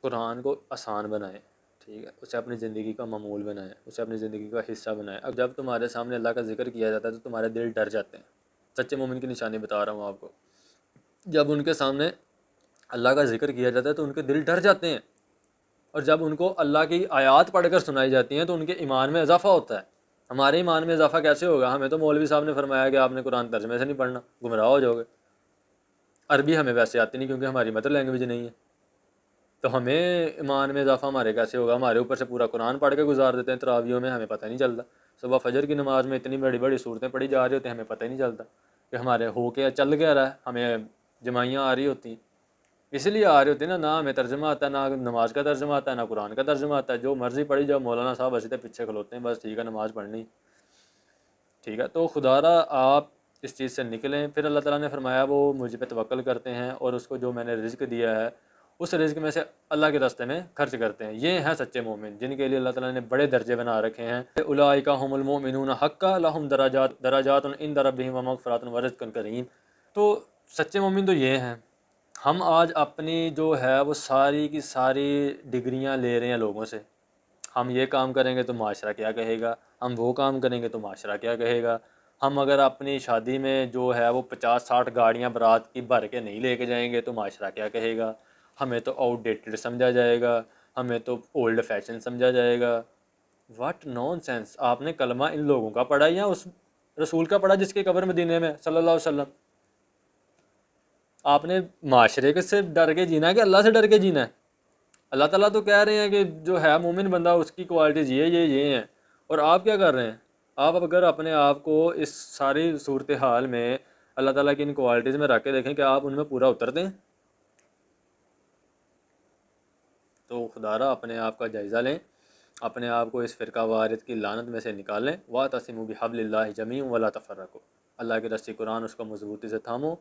قرآن کو آسان بنائیں، ٹھیک ہے، اسے اپنی زندگی کا معمول بنائیں، اسے اپنی زندگی کا حصہ بنائیں۔ اب جب تمہارے سامنے اللہ کا ذکر کیا جاتا ہے تو تمہارے دل ڈر جاتے ہیں۔ سچے مومن کی نشانی بتا رہا ہوں آپ کو، جب ان کے سامنے اللہ کا ذکر کیا جاتا ہے تو ان کے دل ڈر جاتے ہیں، اور جب ان کو اللہ کی آیات پڑھ کر سنائی جاتی ہیں تو ان کے ایمان میں اضافہ ہوتا ہے۔ ہمارے ایمان میں اضافہ کیسے ہوگا؟ ہمیں تو مولوی صاحب نے فرمایا کہ آپ نے قرآن ترجمے سے نہیں پڑھنا، گمراہ ہو جاؤ گے۔ عربی ہمیں ویسے آتی نہیں کیونکہ ہماری مدر لینگویج نہیں ہے، تو ہمیں ایمان میں اضافہ ہمارے کیسے ہوگا؟ ہمارے اوپر سے پورا قرآن پڑھ کے گزار دیتے ہیں تراویحوں میں، ہمیں پتہ نہیں چلتا۔ صبح فجر کی نماز میں اتنی بڑی بڑی صورتیں پڑھی جا رہی ہوتی ہیں، ہمیں پتہ ہی نہیں چلتا کہ ہمارے ہو کے چل کیا رہا ہے، ہمیں جمائیاں آ رہی ہوتی ہیں، اس لیے آ رہی ہوتی ہے نہ ہمیں ترجمہ آتا ہے، نہ نماز کا ترجمہ آتا ہے، نہ قرآن کا ترجمہ آتا ہے، جو مرضی پڑھی جاؤ، مولانا صاحب اسی پیچھے کھلوتے ہیں، بس ٹھیک ہے نماز پڑھنی، ٹھیک ہے۔ تو خدا را آپ اس چیز سے نکلیں۔ پھر اللہ تعالیٰ نے فرمایا وہ مجھ پہ توکل کرتے ہیں اور اس کو جو میں نے رزق دیا ہے اس رزق میں سے اللہ کے راستے میں خرچ کرتے ہیں، یہ ہیں سچے مومن، جن کے لیے اللہ تعالیٰ نے بڑے درجے بنا رکھے ہیں۔ اولئک ھم المؤمنون حقا لہم درجات عند ربہم ومغفرۃ ورزق کریم۔ تو سچے مومن تو یہ ہیں۔ ہم آج اپنی جو ہے وہ ساری کی ساری ڈگریاں لے رہے ہیں لوگوں سے، ہم یہ کام کریں گے تو معاشرہ کیا کہے گا، ہم وہ کام کریں گے تو معاشرہ کیا کہے گا، ہم اگر اپنی شادی میں جو ہے وہ 50-60 گاڑیاں برات کی بھر کے نہیں لے کے جائیں گے تو معاشرہ کیا کہے گا، ہمیں تو آؤٹ ڈیٹڈ سمجھا جائے گا، ہمیں تو اولڈ فیشن سمجھا جائے گا۔ What known sense! آپ نے کلمہ ان لوگوں کا پڑھا یا اس رسول کا پڑھا جس کی قبر مدینے میں صلی اللہ علیہ وسلم؟ آپ نے معاشرے کے سے ڈر کے جینا ہے کہ اللہ سے ڈر کے جینا ہے؟ اللہ تعالیٰ تو کہہ رہے ہیں کہ جو ہے مومن بندہ اس کی کوالٹیز یہ ہیں، اور آپ کیا کر رہے ہیں؟ آپ اگر اپنے آپ کو اس ساری صورتحال میں اللہ تعالیٰ کی ان کوالٹیز میں رکھ کے دیکھیں کہ آپ ان میں پورا اترتے ہیں، تو خدا را اپنے آپ کا جائزہ لیں، اپنے آپ کو اس فرقہ وارث کی لعنت میں سے نکالیں۔ وَاعْتَصِمُوا بِحَبْلِ اللَّهِ جَمِيعًا وَلَا تَفَرَّقُوا، اللہ کی رسی قرآن اس کو مضبوطی سے تھامو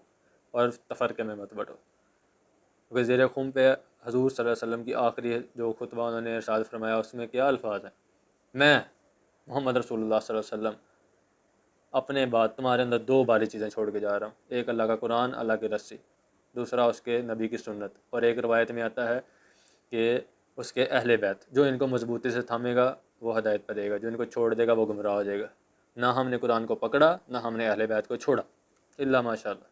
اور تفرقے میں مت بٹو۔ وزیر خم پہ حضور صلی اللہ علیہ وسلم کی آخری جو خطبہ انہوں نے ارشاد فرمایا اس میں کیا الفاظ ہیں؟ میں محمد رسول اللہ صلی اللہ علیہ وسلم اپنے بعد تمہارے اندر 2 باری چیزیں چھوڑ کے جا رہا ہوں، ایک اللہ کا قرآن، اللہ کی رسی، دوسرا اس کے نبی کی سنت، اور ایک روایت میں آتا ہے کہ اس کے اہل بیت، جو ان کو مضبوطی سے تھامے گا وہ ہدایت پہ دے گا، جو ان کو چھوڑ دے گا وہ گمراہ ہو جائے گا۔ نہ ہم نے قرآن کو پکڑا، نہ ہم نے اہل بیت کو چھوڑا، الا ماشاء اللہ۔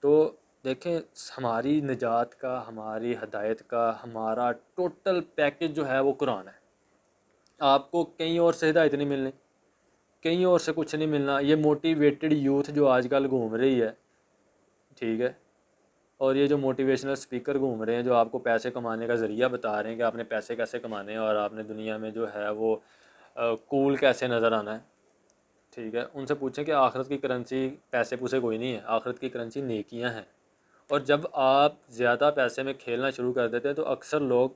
تو دیکھیں ہماری نجات کا، ہماری ہدایت کا، ہمارا ٹوٹل پیکج جو ہے وہ قرآن ہے۔ آپ کو کہیں اور سے ہدایت نہیں ملنی، کہیں اور سے کچھ نہیں ملنا۔ یہ موٹیویٹڈ یوتھ جو آج کل گھوم رہی ہے، ٹھیک ہے، اور یہ جو موٹیویشنل سپیکر گھوم رہے ہیں جو آپ کو پیسے کمانے کا ذریعہ بتا رہے ہیں کہ آپ نے پیسے کیسے کمانے ہیں اور آپ نے دنیا میں جو ہے وہ کول کیسے نظر آنا ہے، ٹھیک ہے، ان سے پوچھیں کہ آخرت کی کرنسی پیسے پوسے کوئی نہیں ہے، آخرت کی کرنسی نیکیاں ہیں۔ اور جب آپ زیادہ پیسے میں کھیلنا شروع کر دیتے ہیں تو اکثر لوگ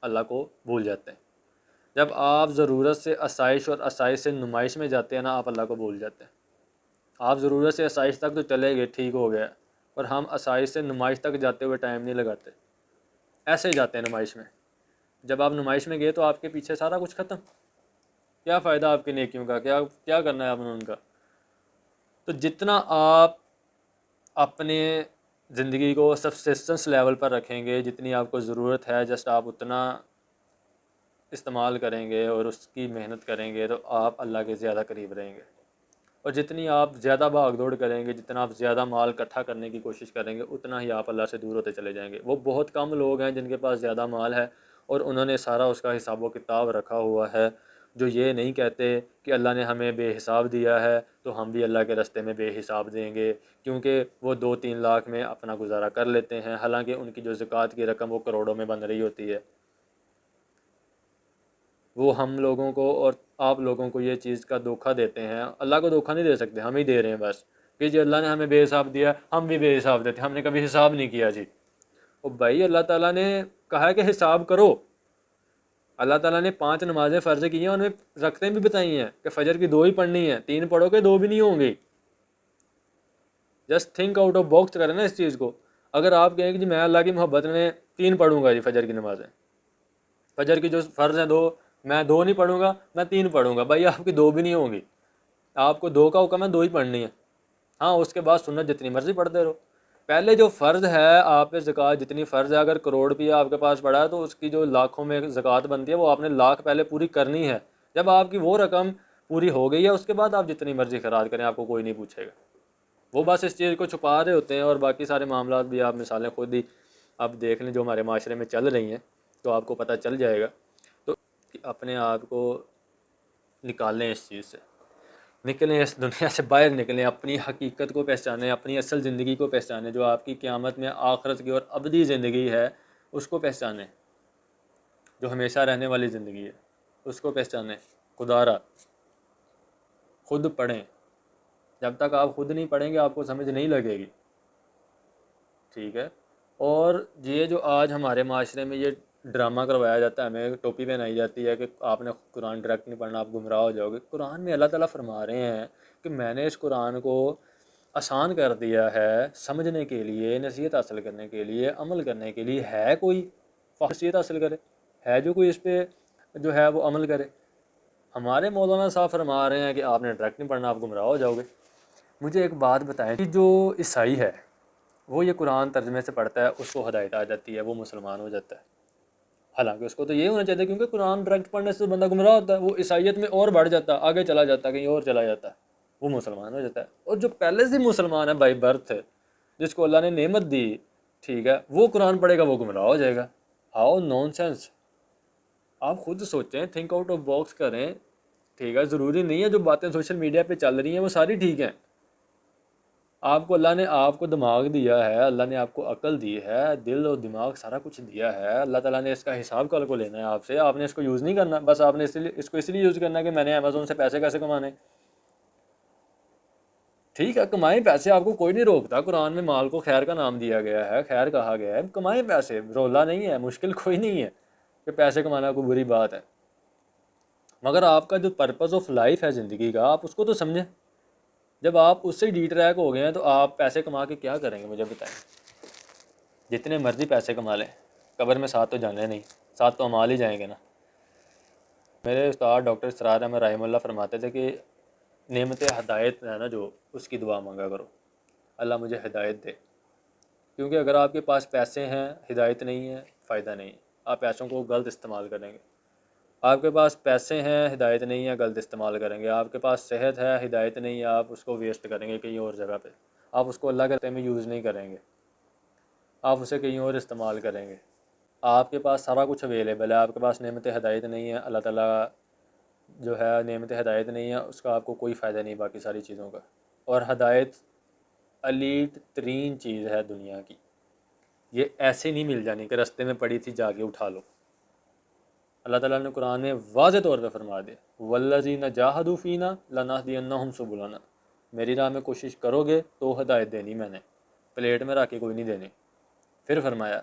اللہ کو بھول جاتے ہیں۔ جب آپ ضرورت سے آسائش اور آسائش سے نمائش میں جاتے ہیں نا، آپ اللہ کو بھول جاتے ہیں۔ آپ ضرورت سے آسائش تک تو چلے گئے، ٹھیک ہو گیا، اور ہم آسائش سے نمائش تک جاتے ہوئے ٹائم نہیں لگاتے، ایسے ہی جاتے ہیں نمائش میں۔ جب آپ نمائش میں گئے تو آپ کے پیچھے سارا کچھ ختم، کیا فائدہ آپ کی نیکیوں کا، کیا کرنا ہے آپ نے ان کا؟ تو جتنا آپ اپنے زندگی کو سبسسٹنس لیول پر رکھیں گے، جتنی آپ کو ضرورت ہے جسٹ آپ اتنا استعمال کریں گے اور اس کی محنت کریں گے تو آپ اللہ کے زیادہ قریب رہیں گے۔ اور جتنی آپ زیادہ بھاگ دوڑ کریں گے، جتنا آپ زیادہ مال اکٹھا کرنے کی کوشش کریں گے، اتنا ہی آپ اللہ سے دور ہوتے چلے جائیں گے۔ وہ بہت کم لوگ ہیں جن کے پاس زیادہ مال ہے اور انہوں نے سارا اس کا حساب و کتاب رکھا ہوا ہے، جو یہ نہیں کہتے کہ اللہ نے ہمیں بے حساب دیا ہے تو ہم بھی اللہ کے راستے میں بے حساب دیں گے، کیونکہ وہ 2-3 لاکھ میں اپنا گزارا کر لیتے ہیں، حالانکہ ان کی جو زکوٰۃ کی رقم وہ کروڑوں میں بن رہی ہوتی ہے۔ وہ ہم لوگوں کو اور آپ لوگوں کو یہ چیز کا دھوکہ دیتے ہیں، اللہ کو دھوکہ نہیں دے سکتے، ہم ہی دے رہے ہیں بس، کہ جی اللہ نے ہمیں بے حساب دیا، ہم بھی بے حساب دیتے، ہم نے کبھی حساب نہیں کیا جی۔ او بھائی اللہ تعالیٰ نے کہا ہے کہ حساب کرو، اللہ تعالیٰ نے 5 نمازیں فرض کی ہیں، انہیں رکھتے بھی بتائی ہیں کہ فجر کی 2 ہی پڑھنی ہیں، 3 پڑھو گے 2 بھی نہیں ہوں گی۔ Just think out of box کریں نا اس چیز کو۔ اگر آپ کہیں کہ جی میں اللہ کی محبت میں 3 پڑھوں گا جی فجر کی نمازیں، فجر کی جو فرض ہیں 2، میں 2 نہیں پڑھوں گا، میں 3 پڑھوں گا، بھائی آپ کی 2 بھی نہیں ہوں گی، آپ کو 2 کا حکم ہے 2 ہی پڑھنی ہے، ہاں اس کے بعد سنت جتنی مرضی پڑھتے رہو۔ پہلے جو فرض ہے آپ پہ زکوٰۃ جتنی فرض ہے، اگر کروڑ روپیہ آپ کے پاس پڑا ہے تو اس کی جو لاکھوں میں زکوٰۃ بنتی ہے وہ آپ نے لاکھ پہلے پوری کرنی ہے۔ جب آپ کی وہ رقم پوری ہو گئی ہے اس کے بعد آپ جتنی مرضی خراج کریں، آپ کو کوئی نہیں پوچھے گا۔ وہ بس اس چیز کو چھپا رہے ہوتے ہیں، اور باقی سارے معاملات بھی آپ مثالیں خود ہی آپ دیکھ لیں جو ہمارے معاشرے میں چل رہی ہیں تو آپ کو پتہ چل جائے گا۔ تو اپنے آپ کو نکالیں اس چیز سے، نکلیں اس دنیا سے باہر نکلیں، اپنی حقیقت کو پہچانیں، اپنی اصل زندگی کو پہچانیں، جو آپ کی قیامت میں آخرت کی اور ابدی زندگی ہے اس کو پہچانیں، جو ہمیشہ رہنے والی زندگی ہے اس کو پہچانیں۔ خدا را خود پڑھیں، جب تک آپ خود نہیں پڑھیں گے آپ کو سمجھ نہیں لگے گی، ٹھیک ہے؟ اور یہ جو آج ہمارے معاشرے میں یہ ڈرامہ کروایا جاتا ہے، ہمیں ٹوپی پہنائی جاتی ہے کہ آپ نے قرآن ڈائریکٹ نہیں پڑھنا، آپ گمراہ ہو جاؤ گے۔ قرآن میں اللہ تعالیٰ فرما رہے ہیں کہ میں نے اس قرآن کو آسان کر دیا ہے سمجھنے کے لیے، نصیحت حاصل کرنے کے لیے، عمل کرنے کے لیے۔ ہے کوئی نصیحت حاصل کرے؟ ہے جو کوئی اس پہ جو ہے وہ عمل کرے؟ ہمارے مولانا صاحب فرما رہے ہیں کہ آپ نے ڈائریکٹ نہیں پڑھنا، آپ گمراہ ہو جاؤ گے۔ مجھے ایک بات بتائیں کہ جو عیسائی ہے وہ یہ قرآن ترجمے سے پڑھتا ہے، اس کو ہدایت آ جاتی ہے، وہ مسلمان ہو جاتا ہے، حالانکہ اس کو تو یہ ہونا چاہیے کیونکہ قرآن ڈائریکٹ پڑھنے سے بندہ گمراہ ہوتا ہے، وہ عیسائیت میں اور بڑھ جاتا ہے، آگے چلا جاتا ہے، کہیں اور چلا جاتا ہے، وہ مسلمان ہو جاتا ہے۔ اور جو پہلے سے مسلمان ہے بائی برتھ ہے، جس کو اللہ نے نعمت دی، ٹھیک ہے، وہ قرآن پڑھے گا وہ گمراہ ہو جائے گا۔ How known sense! آپ خود سوچیں، تھنک آؤٹ آف باکس کریں، ٹھیک ہے؟ ضروری نہیں ہے جو باتیں سوشل میڈیا پہ چل رہی ہیں وہ ساری ٹھیک ہیں۔ آپ کو اللہ نے آپ کو دماغ دیا ہے، اللہ نے آپ کو عقل دی ہے، دل اور دماغ سارا کچھ دیا ہے، اللہ تعالیٰ نے اس کا حساب کل کو لینا ہے آپ سے، آپ نے اس کو یوز نہیں کرنا، بس آپ نے اس کو اس لیے یوز کرنا ہے کہ میں نے امیزون سے پیسے کیسے کمانے۔ ٹھیک ہے، کمائیں پیسے، آپ کو کوئی نہیں روکتا، قرآن میں مال کو خیر کا نام دیا گیا ہے، خیر کہا گیا ہے، کمائیں پیسے، رولا نہیں ہے، مشکل کوئی نہیں ہے کہ پیسے کمانا کوئی بری بات ہے، مگر آپ کا جو پرپز آف لائف ہے زندگی کا، آپ اس کو تو سمجھیں۔ جب آپ اس سے ڈی ٹریک ہو گئے ہیں تو آپ پیسے کما کے کیا کریں گے؟ مجھے بتائیں۔ جتنے مرضی پیسے کما لیں، قبر میں ساتھ تو جانے نہیں، ساتھ تو امال ہی جائیں گے نا۔ میرے استاد ڈاکٹر اسرار احمد رحمہ اللہ فرماتے تھے کہ نعمت ہدایت ہے نا جو، اس کی دعا مانگا کرو، اللہ مجھے ہدایت دے، کیونکہ اگر آپ کے پاس پیسے ہیں ہدایت نہیں ہے، فائدہ نہیں ہے، آپ پیسوں کو غلط استعمال کریں گے۔ آپ کے پاس پیسے ہیں ہدایت نہیں ہے، غلط استعمال کریں گے۔ آپ کے پاس صحت ہے ہدایت نہیں ہے، آپ اس کو ویسٹ کریں گے کہیں اور جگہ پہ، آپ اس کو اللہ کے راستے میں یوز نہیں کریں گے، آپ اسے کہیں اور استعمال کریں گے۔ آپ کے پاس سارا کچھ اویلیبل ہے، آپ کے پاس نعمت ہدایت نہیں ہے، اللہ تعالیٰ جو ہے نعمت ہدایت نہیں ہے، اس کا آپ کو کوئی فائدہ نہیں باقی ساری چیزوں کا۔ اور ہدایت الیٹ ترین چیز ہے دنیا کی، یہ ایسے نہیں مل جانی کہ رستے میں پڑی تھی جا کے اٹھا لو۔ اللہ تعالیٰ نے قرآن میں واضح طور پہ فرما دیا، والذین جاہدوا فینا لنہدینہم سبلنا، میری راہ میں کوشش کرو گے تو ہدایت دینی میں نے، پلیٹ میں رکھ کے کوئی نہیں دینی۔ پھر فرمایا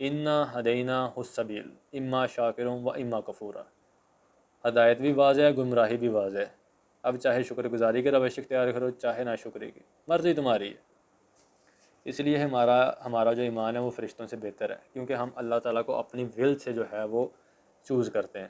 انا ہدیناہ السبیل اما شاکرا و اما کفورا، ہدایت بھی واضح ہے، گمراہی بھی واضح ہے، اب چاہے شکر گزاری کے روش اختیار کرو، چاہے نہ شکری کی، مرضی تمہاری ہے۔ اس لیے ہمارا جو ایمان ہے وہ فرشتوں سے بہتر ہے، کیونکہ ہم اللہ تعالیٰ کو اپنی ول سے جو ہے وہ چوز کرتے ہیں۔